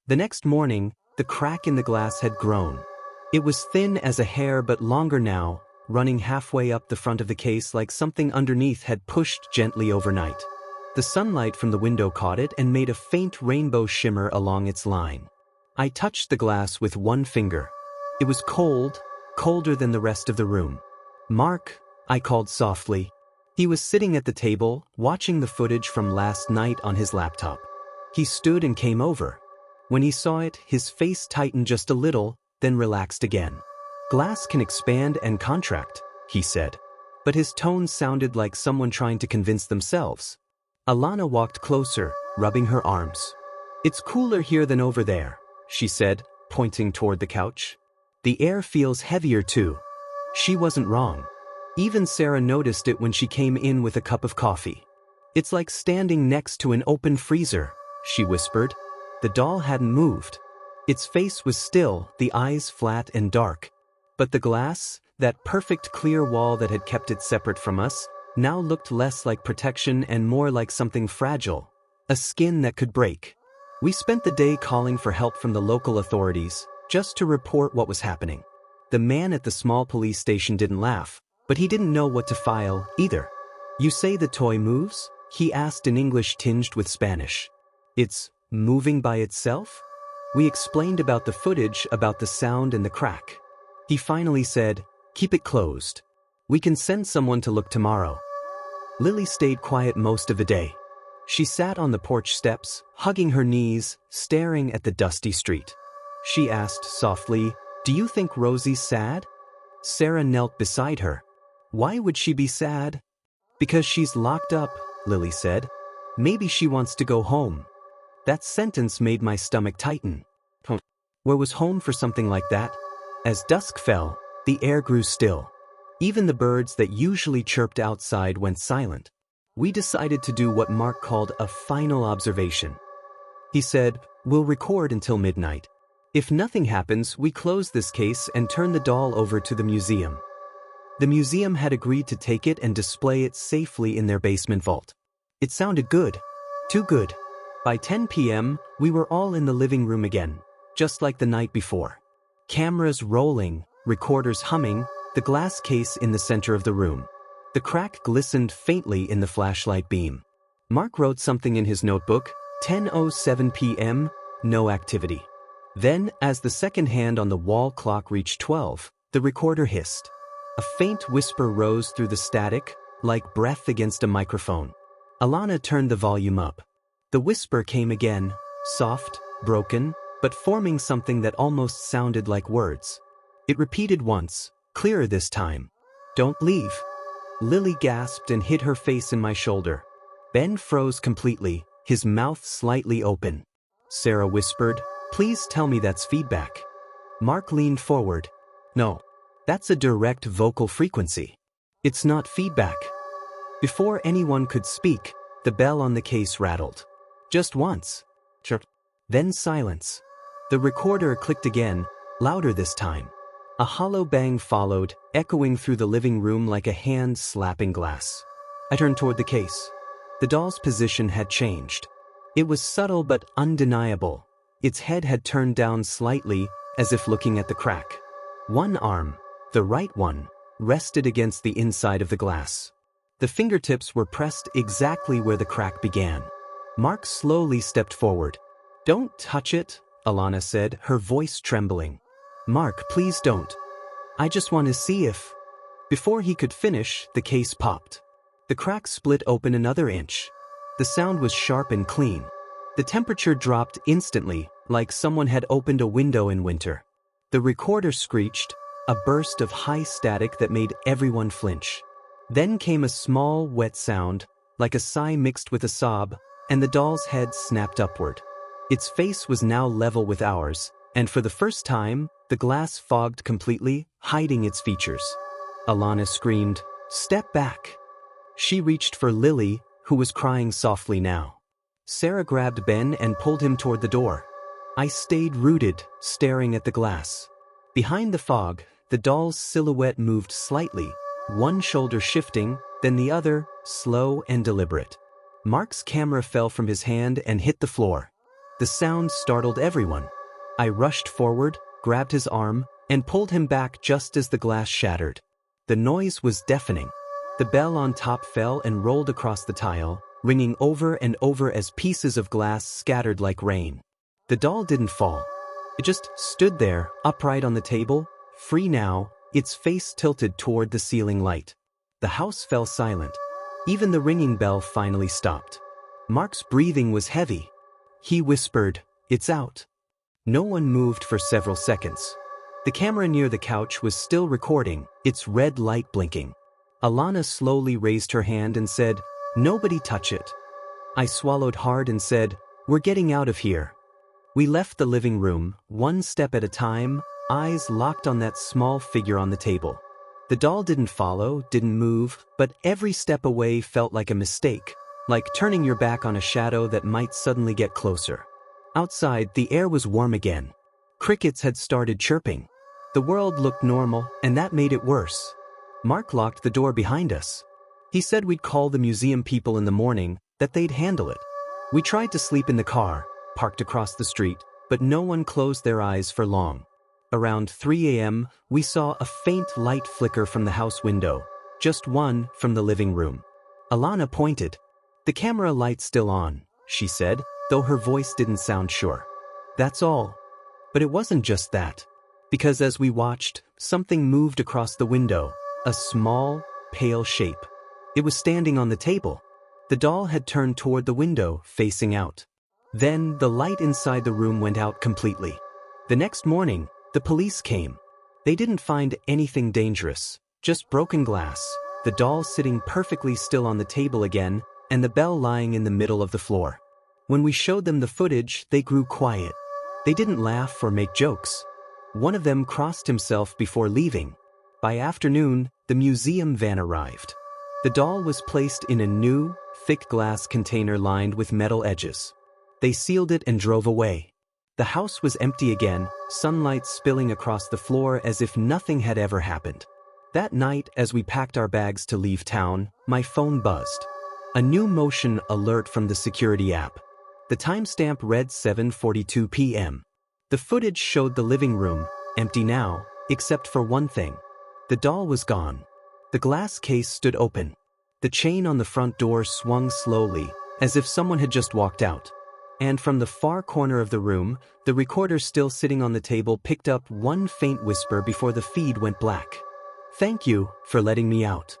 The next morning, the crack in the glass had grown. It was thin as a hair but longer now, running halfway up the front of the case like something underneath had pushed gently overnight. The sunlight from the window caught it and made a faint rainbow shimmer along its line. I touched the glass with one finger. It was cold, colder than the rest of the room. "Mark," I called softly. He was sitting at the table, watching the footage from last night on his laptop. He stood and came over. When he saw it, his face tightened just a little, then relaxed again. "Glass can expand and contract," he said. But his tone sounded like someone trying to convince themselves. Alana walked closer, rubbing her arms. "It's cooler here than over there," she said, pointing toward the couch. "The air feels heavier too." She wasn't wrong. Even Sarah noticed it when she came in with a cup of coffee. "It's like standing next to an open freezer," she whispered. The doll hadn't moved. Its face was still, the eyes flat and dark. But the glass, that perfect clear wall that had kept it separate from us, now looked less like protection and more like something fragile, a skin that could break. We spent the day calling for help from the local authorities, just to report what was happening. The man at the small police station didn't laugh, but he didn't know what to file, either. "You say the toy moves?" he asked in English tinged with Spanish. "It's moving by itself?" We explained about the footage, about the sound and the crack. He finally said, "Keep it closed. We can send someone to look tomorrow." Lily stayed quiet most of the day. She sat on the porch steps, hugging her knees, staring at the dusty street. She asked softly, "Do you think Rosie's sad?" Sarah knelt beside her. "Why would she be sad?" "Because she's locked up," Lily said. "Maybe she wants to go home." That sentence made my stomach tighten. Where was home for something like that? As dusk fell, the air grew still. Even the birds that usually chirped outside went silent. We decided to do what Mark called a final observation. He said, "We'll record until midnight. If nothing happens, we close this case and turn the doll over to the museum." The museum had agreed to take it and display it safely in their basement vault. It sounded good. Too good. By 10 p.m., we were all in the living room again, just like the night before. Cameras rolling, recorders humming, the glass case in the center of the room. The crack glistened faintly in the flashlight beam. Mark wrote something in his notebook, 10:07 p.m., no activity. Then, as the second hand on the wall clock reached 12, the recorder hissed. A faint whisper rose through the static, like breath against a microphone. Alana turned the volume up. The whisper came again, soft, broken, but forming something that almost sounded like words. It repeated once, clearer this time. "Don't leave." Lily gasped and hid her face in my shoulder. Ben froze completely, his mouth slightly open. Sarah whispered, "Please tell me that's feedback." Mark leaned forward. "No. That's a direct vocal frequency. It's not feedback." Before anyone could speak, the bell on the case rattled. Just once. Chirp. Then silence. The recorder clicked again, louder this time. A hollow bang followed, echoing through the living room like a hand slapping glass. I turned toward the case. The doll's position had changed. It was subtle but undeniable. Its head had turned down slightly, as if looking at the crack. One arm, the right one, rested against the inside of the glass. The fingertips were pressed exactly where the crack began. Mark slowly stepped forward. "Don't touch it," Alana said, her voice trembling. "Mark, please don't. I just want to see if..." Before he could finish, the case popped. The crack split open another inch. The sound was sharp and clean. The temperature dropped instantly, like someone had opened a window in winter. The recorder screeched, a burst of high static that made everyone flinch. Then came a small, wet sound, like a sigh mixed with a sob, and the doll's head snapped upward. Its face was now level with ours, and for the first time, the glass fogged completely, hiding its features. Alana screamed, "Step back!" She reached for Lily, who was crying softly now. Sarah grabbed Ben and pulled him toward the door. I stayed rooted, staring at the glass. Behind the fog, the doll's silhouette moved slightly, one shoulder shifting, then the other, slow and deliberate. Mark's camera fell from his hand and hit the floor. The sound startled everyone. I rushed forward, grabbed his arm, and pulled him back just as the glass shattered. The noise was deafening. The bell on top fell and rolled across the tile, ringing over and over as pieces of glass scattered like rain. The doll didn't fall. It just stood there, upright on the table, free now, its face tilted toward the ceiling light. The house fell silent. Even the ringing bell finally stopped. Mark's breathing was heavy. He whispered, "It's out." No one moved for several seconds. The camera near the couch was still recording, its red light blinking. Alana slowly raised her hand and said, "Nobody touch it." I swallowed hard and said, "We're getting out of here." We left the living room, one step at a time, eyes locked on that small figure on the table. The doll didn't follow, didn't move, but every step away felt like a mistake, like turning your back on a shadow that might suddenly get closer. Outside, the air was warm again. Crickets had started chirping. The world looked normal, and that made it worse. Mark locked the door behind us. He said we'd call the museum people in the morning, that they'd handle it. We tried to sleep in the car, parked across the street, but no one closed their eyes for long. Around 3 a.m., we saw a faint light flicker from the house window, just one from the living room. Alana pointed. "The camera light's still on," she said, though her voice didn't sound sure. "That's all." But it wasn't just that. Because as we watched, something moved across the window, a small, pale shape. It was standing on the table. The doll had turned toward the window, facing out. Then, the light inside the room went out completely. The next morning, the police came. They didn't find anything dangerous, just broken glass, the doll sitting perfectly still on the table again, and the bell lying in the middle of the floor. When we showed them the footage, they grew quiet. They didn't laugh or make jokes. One of them crossed himself before leaving. By afternoon, the museum van arrived. The doll was placed in a new, thick glass container lined with metal edges. They sealed it and drove away. The house was empty again, sunlight spilling across the floor as if nothing had ever happened. That night, as we packed our bags to leave town, my phone buzzed. A new motion alert from the security app. The timestamp read 7:42 p.m. The footage showed the living room, empty now, except for one thing. The doll was gone. The glass case stood open. The chain on the front door swung slowly, as if someone had just walked out. And from the far corner of the room, the recorder still sitting on the table picked up one faint whisper before the feed went black. "Thank you for letting me out."